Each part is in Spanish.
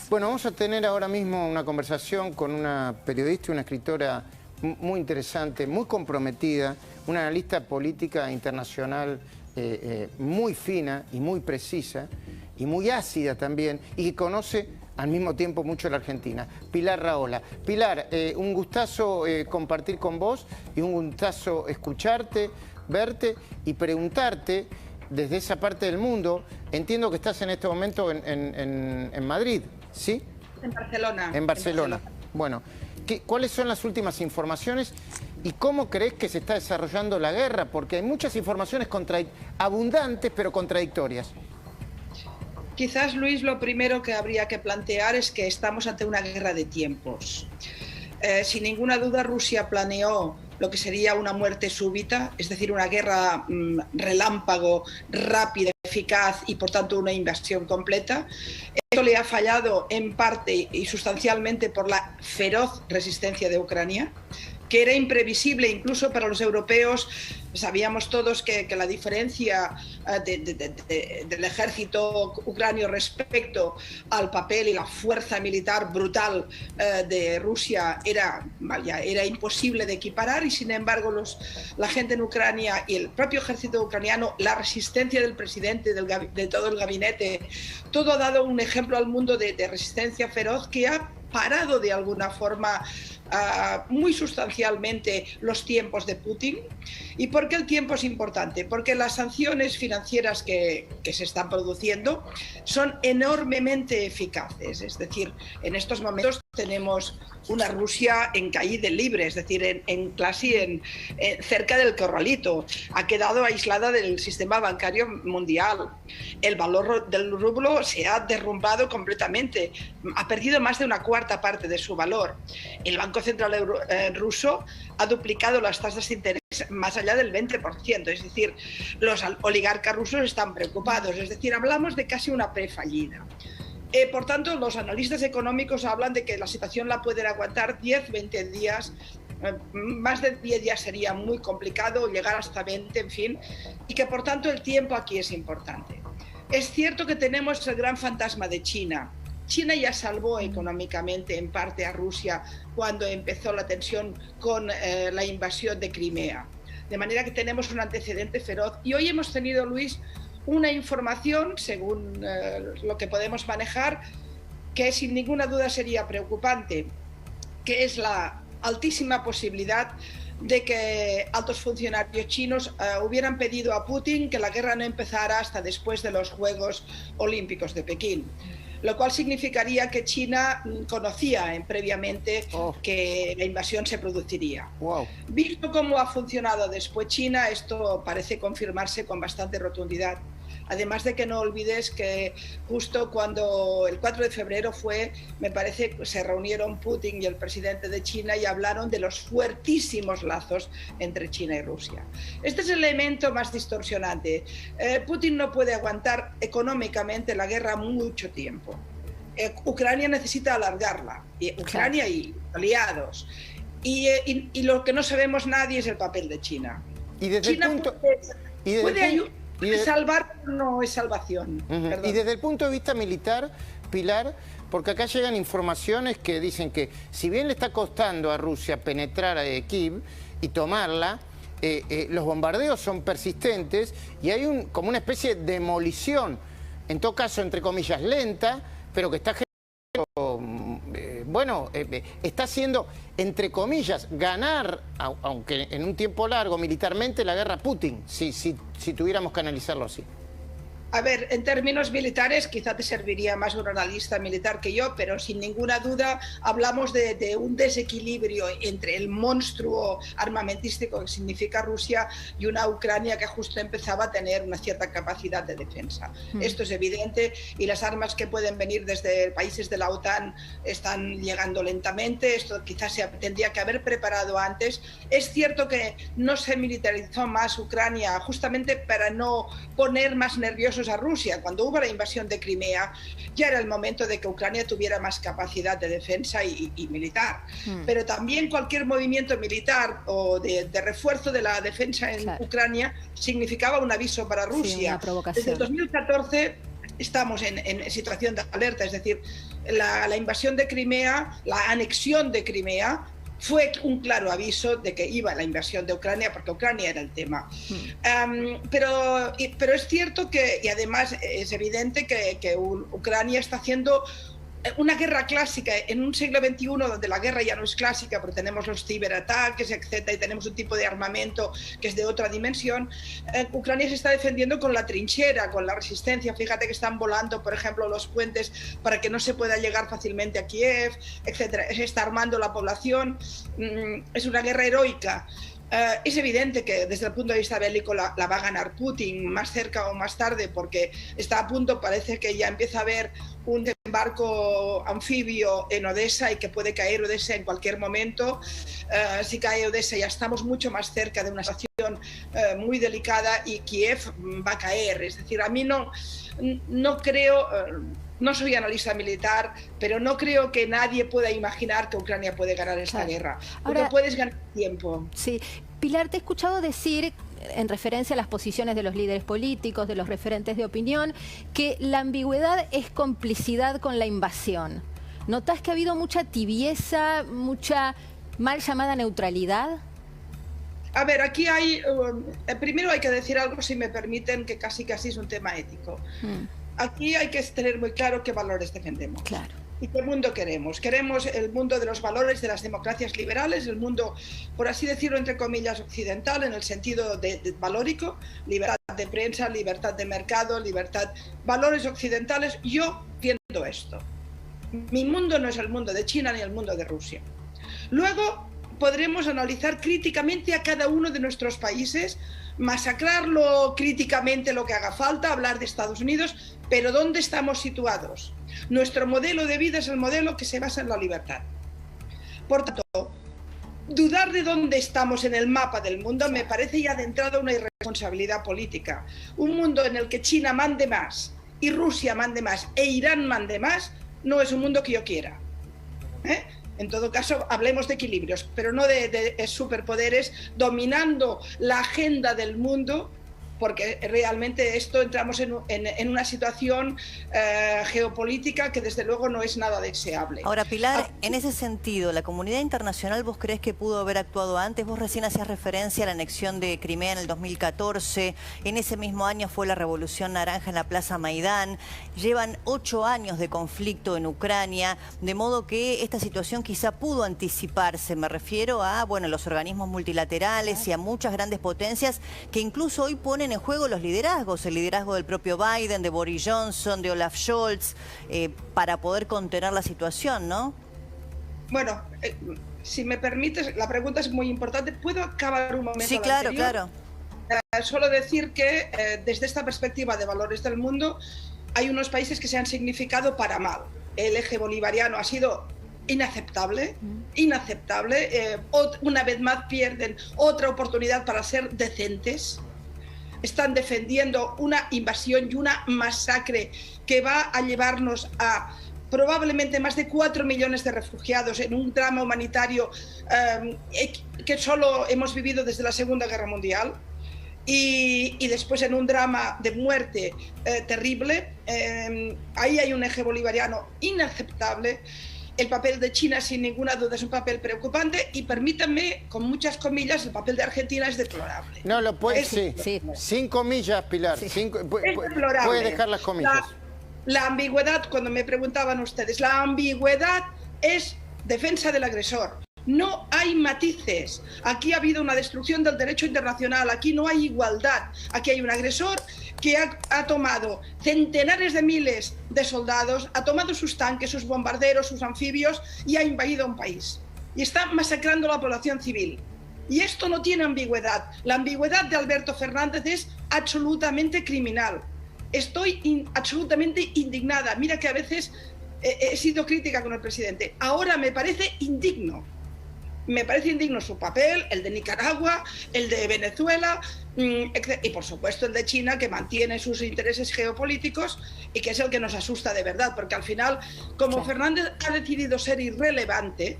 Bueno, vamos a tener ahora mismo una conversación con una periodista y una escritora muy interesante, muy comprometida, una analista política internacional muy fina y muy precisa y muy ácida también, y que conoce al mismo tiempo mucho la Argentina. Pilar Rahola. Pilar, un gustazo compartir con vos y un gustazo escucharte, verte y preguntarte desde esa parte del mundo. Entiendo que estás en este momento en Madrid, ¿sí? En Barcelona. En Barcelona. Bueno, ¿cuáles son las últimas informaciones y cómo crees que se está desarrollando la guerra? Porque hay muchas informaciones abundantes pero contradictorias. Quizás, Luis, lo primero que habría que plantear es que estamos ante una guerra de tiempos. Sin ninguna duda, Rusia planeó lo que sería una muerte súbita, es decir, una guerra relámpago, rápida, eficaz y, por tanto, una invasión completa. Esto le ha fallado en parte y sustancialmente por la feroz resistencia de Ucrania, que era imprevisible incluso para los europeos. Sabíamos todos que la diferencia del ejército ucranio respecto al papel y la fuerza militar brutal de Rusia era imposible de equiparar, y sin embargo la gente en Ucrania y el propio ejército ucraniano, la resistencia del presidente, de todo el gabinete, todo ha dado un ejemplo al mundo de resistencia feroz que ha parado de alguna forma muy sustancialmente los tiempos de Putin. ¿Y por qué el tiempo es importante? Porque las sanciones financieras que se están produciendo son enormemente eficaces. Es decir, en estos momentos tenemos una Rusia en caída libre, es decir, cerca del corralito. Ha quedado aislada del sistema bancario mundial. El valor del rublo se ha derrumbado completamente. Ha perdido más de una cuarta parte de su valor. El Banco Central ruso ha duplicado las tasas de interés más allá del 20%. Es decir, los oligarcas rusos están preocupados. Es decir, hablamos de casi una prefallida. Por tanto, los analistas económicos hablan de que la situación la pueden aguantar 10, 20 días. Más de 10 días sería muy complicado, llegar hasta 20, en fin, y que por tanto el tiempo aquí es importante. Es cierto que tenemos el gran fantasma de China. China ya salvó económicamente en parte a Rusia cuando empezó la tensión con la invasión de Crimea. De manera que tenemos un antecedente feroz. Y hoy hemos tenido, Luis, una información, según lo que podemos manejar, que sin ninguna duda sería preocupante, que es la altísima posibilidad de que altos funcionarios chinos hubieran pedido a Putin que la guerra no empezara hasta después de los Juegos Olímpicos de Pekín. Lo cual significaría que China conocía previamente que la invasión se produciría. Wow. Visto cómo ha funcionado después China, esto parece confirmarse con bastante rotundidad. Además de que no olvides que justo cuando el 4 de febrero me parece, se reunieron Putin y el presidente de China y hablaron de los fuertísimos lazos entre China y Rusia. Este es el elemento más distorsionante. Putin no puede aguantar económicamente la guerra mucho tiempo. Ucrania necesita alargarla, Ucrania y aliados. Y lo que no sabemos nadie es el papel de China. Y desde China el punto... puede ayudar. Salvar no es salvación. Y desde el punto de vista militar, Pilar, porque acá llegan informaciones que dicen que si bien le está costando a Rusia penetrar a Kiev y tomarla, los bombardeos son persistentes y hay como una especie de demolición, en todo caso, entre comillas, lenta, pero que está está haciendo, entre comillas, ganar, aunque en un tiempo largo, militarmente, la guerra a Putin, si tuviéramos que analizarlo así. A ver, en términos militares, quizá te serviría más un analista militar que yo, pero sin ninguna duda hablamos de un desequilibrio entre el monstruo armamentístico que significa Rusia y una Ucrania que justo empezaba a tener una cierta capacidad de defensa. Esto es evidente, y las armas que pueden venir desde países de la OTAN están llegando lentamente. Esto quizás se tendría que haber preparado antes. Es cierto que no se militarizó más Ucrania justamente para no poner más nerviosos a Rusia. Cuando hubo la invasión de Crimea, ya era el momento de que Ucrania tuviera más capacidad de defensa y militar. Pero también cualquier movimiento militar o de refuerzo de la defensa en Ucrania significaba un aviso para Rusia. Sí, una provocación. Desde el 2014 estamos en situación de alerta, es decir, la invasión de Crimea, la anexión de Crimea, fue un claro aviso de que iba la invasión de Ucrania, porque Ucrania era el tema. Pero es cierto que, y además es evidente que Ucrania está haciendo una guerra clásica en un siglo XXI donde la guerra ya no es clásica, porque tenemos los ciberataques, etcétera, y tenemos un tipo de armamento que es de otra dimensión. Ucrania se está defendiendo con la trinchera, con la resistencia. Fíjate que están volando, por ejemplo, los puentes para que no se pueda llegar fácilmente a Kiev, etcétera. Se está armando la población. Es una guerra heroica. Es evidente que desde el punto de vista bélico la va a ganar Putin más cerca o más tarde, porque está a punto, parece que ya empieza a haber un desembarco anfibio en Odessa y que puede caer Odessa en cualquier momento. Si cae Odessa ya estamos mucho más cerca de una situación muy delicada y Kiev va a caer. Es decir, a mí no creo... No soy analista militar, pero no creo que nadie pueda imaginar que Ucrania puede ganar esta guerra. Porque ahora puedes ganar tiempo. Sí. Pilar, te he escuchado decir, en referencia a las posiciones de los líderes políticos, de los referentes de opinión, que la ambigüedad es complicidad con la invasión. ¿Notás que ha habido mucha tibieza, mucha mal llamada neutralidad? A ver, aquí hay... primero hay que decir algo, si me permiten, que casi es un tema ético. Aquí hay que tener muy claro qué valores defendemos. Claro. ¿Y qué mundo queremos? Queremos el mundo de los valores de las democracias liberales, el mundo, por así decirlo, entre comillas, occidental, en el sentido de valórico, libertad de prensa, libertad de mercado, libertad, valores occidentales. Yo entiendo esto. Mi mundo no es el mundo de China ni el mundo de Rusia. Luego podremos analizar críticamente a cada uno de nuestros países, masacrarlo críticamente lo que haga falta, hablar de Estados Unidos, pero ¿dónde estamos situados? Nuestro modelo de vida es el modelo que se basa en la libertad. Por tanto, dudar de dónde estamos en el mapa del mundo me parece ya de entrada una irresponsabilidad política. Un mundo en el que China mande más, y Rusia mande más, e Irán mande más, no es un mundo que yo quiera. En todo caso, hablemos de equilibrios, pero no de superpoderes dominando la agenda del mundo, porque realmente esto entramos en una situación geopolítica que desde luego no es nada deseable. Ahora, Pilar, en ese sentido, ¿la comunidad internacional vos crees que pudo haber actuado antes? Vos recién hacías referencia a la anexión de Crimea en el 2014, en ese mismo año fue la Revolución Naranja en la Plaza Maidán, llevan 8 años de conflicto en Ucrania, de modo que esta situación quizá pudo anticiparse. Me refiero a, bueno, los organismos multilaterales y a muchas grandes potencias que incluso hoy ponen en juego los liderazgos, el liderazgo del propio Biden, de Boris Johnson, de Olaf Scholz, para poder contener la situación, ¿no? Bueno, si me permites, la pregunta es muy importante. ¿Puedo acabar un momento? Sí, claro, claro. Solo decir que desde esta perspectiva de valores del mundo, hay unos países que se han significado para mal. El eje bolivariano ha sido inaceptable, inaceptable. Una vez más pierden otra oportunidad para ser decentes. Están defendiendo una invasión y una masacre que va a llevarnos a probablemente más de 4 millones de refugiados en un drama humanitario que solo hemos vivido desde la Segunda Guerra Mundial y después en un drama de muerte terrible. Ahí hay un eje bolivariano inaceptable. El papel de China, sin ninguna duda, es un papel preocupante y permítanme, con muchas comillas, el papel de Argentina es deplorable. No, lo puede, sí. Sin comillas, Pilar. Sí. Es deplorable. Puede dejar las comillas. La ambigüedad, cuando me preguntaban ustedes, la ambigüedad es defensa del agresor. No hay matices. Aquí ha habido una destrucción del derecho internacional. Aquí no hay igualdad. Aquí hay un agresor que ha tomado centenares de miles de soldados, ha tomado sus tanques, sus bombarderos, sus anfibios y ha invadido un país. Y está masacrando a la población civil. Y esto no tiene ambigüedad. La ambigüedad de Alberto Fernández es absolutamente criminal. Estoy absolutamente indignada. Mira que a veces he sido crítica con el presidente. Ahora me parece indigno. Me parece indigno su papel, el de Nicaragua, el de Venezuela y por supuesto el de China, que mantiene sus intereses geopolíticos y que es el que nos asusta de verdad, porque al final, como Fernández ha decidido ser irrelevante,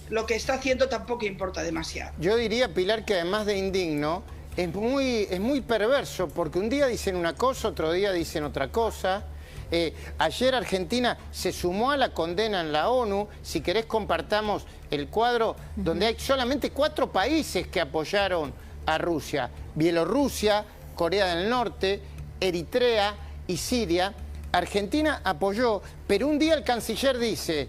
lo que está haciendo tampoco importa demasiado. Yo diría, Pilar, que además de indigno, es muy perverso, porque un día dicen una cosa, otro día dicen otra cosa. Ayer Argentina se sumó a la condena en la ONU. Si querés compartamos el cuadro donde hay solamente 4 países que apoyaron a Rusia. Bielorrusia, Corea del Norte, Eritrea y Siria. Argentina apoyó, pero un día el canciller dice,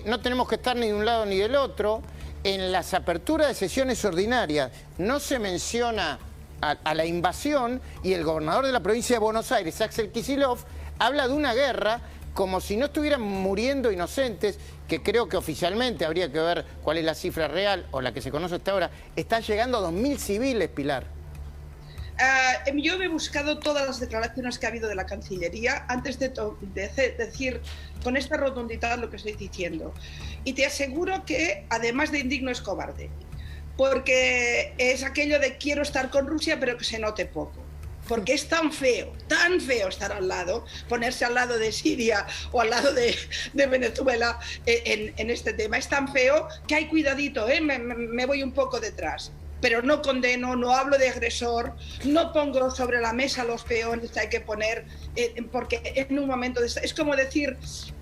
no tenemos que estar ni de un lado ni del otro. En las aperturas de sesiones ordinarias no se menciona a la invasión y el gobernador de la provincia de Buenos Aires, Axel Kicillof, habla de una guerra como si no estuvieran muriendo inocentes, que creo que oficialmente habría que ver cuál es la cifra real o la que se conoce hasta ahora. Está llegando a 2.000 civiles, Pilar. Yo me he buscado todas las declaraciones que ha habido de la Cancillería antes de decir con esta rotundidad lo que estoy diciendo. Y te aseguro que, además de indigno, es cobarde. Porque es aquello de quiero estar con Rusia, pero que se note poco. Porque es tan feo estar al lado, ponerse al lado de Siria o al lado de Venezuela en este tema. Es tan feo que hay cuidadito, me voy un poco detrás. Pero no condeno, no hablo de agresor, no pongo sobre la mesa los peones que hay que poner, porque en un momento es como decir,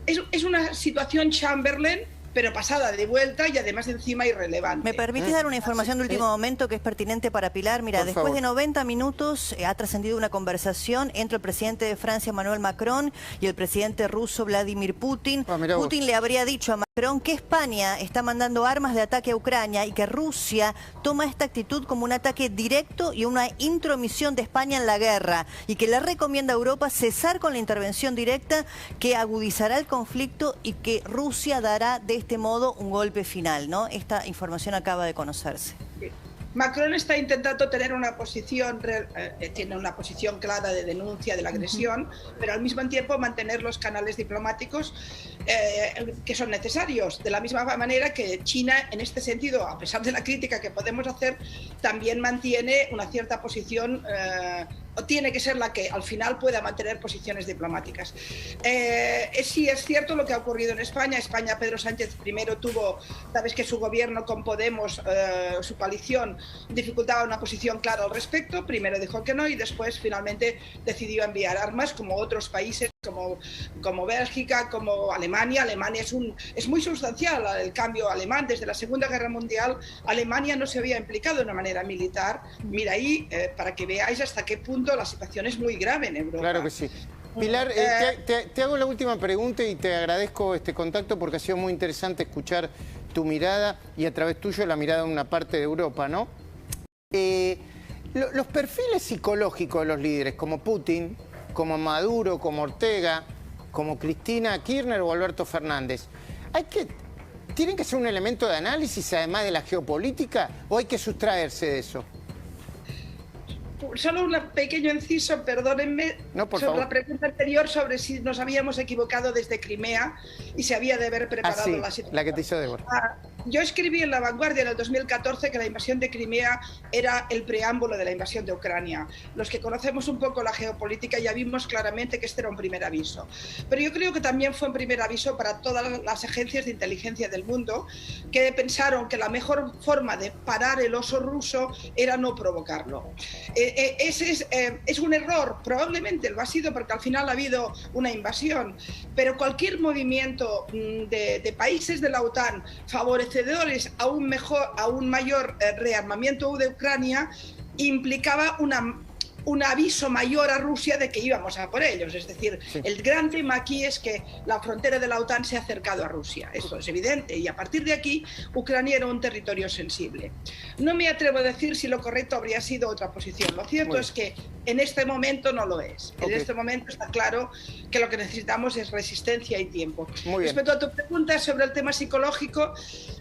es una situación Chamberlain, pero pasada de vuelta y además encima irrelevante. ¿Me permitís dar una información de último momento que es pertinente para Pilar? Mira, Por después favor. de 90 minutos ha trascendido una conversación entre el presidente de Francia, Emmanuel Macron, y el presidente ruso, Vladimir Putin. Mirá vos. Putin le habría dicho a Macron que España está mandando armas de ataque a Ucrania y que Rusia toma esta actitud como un ataque directo y una intromisión de España en la guerra, y que le recomienda a Europa cesar con la intervención directa que agudizará el conflicto y que Rusia dará de este modo un golpe final, ¿no? Esta información acaba de conocerse. Macron está intentando tener una posición, tiene una posición clara de denuncia de la agresión, pero al mismo tiempo mantener los canales diplomáticos que son necesarios. De la misma manera que China, en este sentido, a pesar de la crítica que podemos hacer, también mantiene una cierta posición, o tiene que ser la que al final pueda mantener posiciones diplomáticas. Sí es cierto lo que ha ocurrido en España. España, Pedro Sánchez primero tuvo, sabes que su gobierno con Podemos, su coalición, dificultaba una posición clara al respecto. Primero dijo que no y después finalmente decidió enviar armas, como otros países como Bélgica, como Alemania. Alemania es muy sustancial el cambio alemán. Desde la Segunda Guerra Mundial Alemania no se había implicado de una manera militar. Mira ahí, para que veáis hasta qué punto la situación es muy grave en Europa. Claro que sí. Pilar, te hago la última pregunta y te agradezco este contacto porque ha sido muy interesante escuchar tu mirada y a través tuyo la mirada de una parte de Europa, ¿no? Los perfiles psicológicos de los líderes, como Putin, como Maduro, como Ortega, como Cristina Kirchner o Alberto Fernández, ¿tienen que ser un elemento de análisis además de la geopolítica o hay que sustraerse de eso? Solo un pequeño inciso, perdónenme, sobre la pregunta anterior sobre si nos habíamos equivocado desde Crimea y se había de haber preparado la situación. La que te hizo Débora. Yo escribí en La Vanguardia en el 2014 que la invasión de Crimea era el preámbulo de la invasión de Ucrania. Los que conocemos un poco la geopolítica ya vimos claramente que este era un primer aviso. Pero yo creo que también fue un primer aviso para todas las agencias de inteligencia del mundo que pensaron que la mejor forma de parar el oso ruso era no provocarlo. Ese es un error, probablemente lo ha sido porque al final ha habido una invasión, pero cualquier movimiento de países de la OTAN favorecedores a un mayor rearmamiento de Ucrania implicaba un aviso mayor a Rusia de que íbamos a por ellos. Es decir, el gran tema aquí es que la frontera de la OTAN se ha acercado a Rusia. Eso es evidente. Y a partir de aquí, Ucrania era un territorio sensible. No me atrevo a decir si lo correcto habría sido otra posición. Lo cierto es que en este momento no lo es. En este momento está claro que lo que necesitamos es resistencia y tiempo. Respecto a tu pregunta sobre el tema psicológico,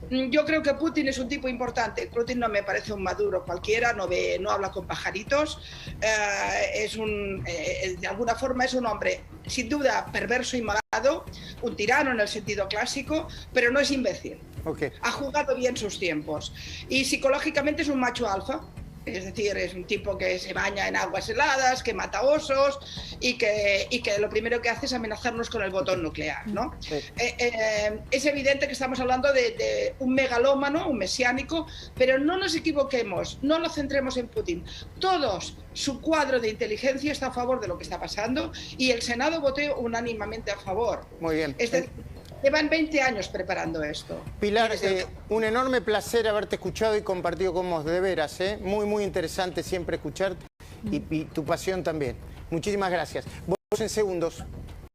yo creo que Putin es un tipo importante. Putin no me parece un Maduro cualquiera, no habla con pajaritos. De alguna forma es un hombre sin duda perverso y malvado, un tirano en el sentido clásico, pero no es imbécil. Ha jugado bien sus tiempos y psicológicamente es un macho alfa. Es decir, es un tipo que se baña en aguas heladas, que mata osos y que lo primero que hace es amenazarnos con el botón nuclear, ¿no? Sí. Es evidente que estamos hablando de un megalómano, un mesiánico, pero no nos equivoquemos, no lo centremos en Putin. Todos, su cuadro de inteligencia está a favor de lo que está pasando y el Senado votó unánimemente a favor. Muy bien. Es decir, llevan 20 años preparando esto. Pilar, un enorme placer haberte escuchado y compartido con vos, de veras, muy, muy interesante siempre escucharte y tu pasión también. Muchísimas gracias. Vos en segundos.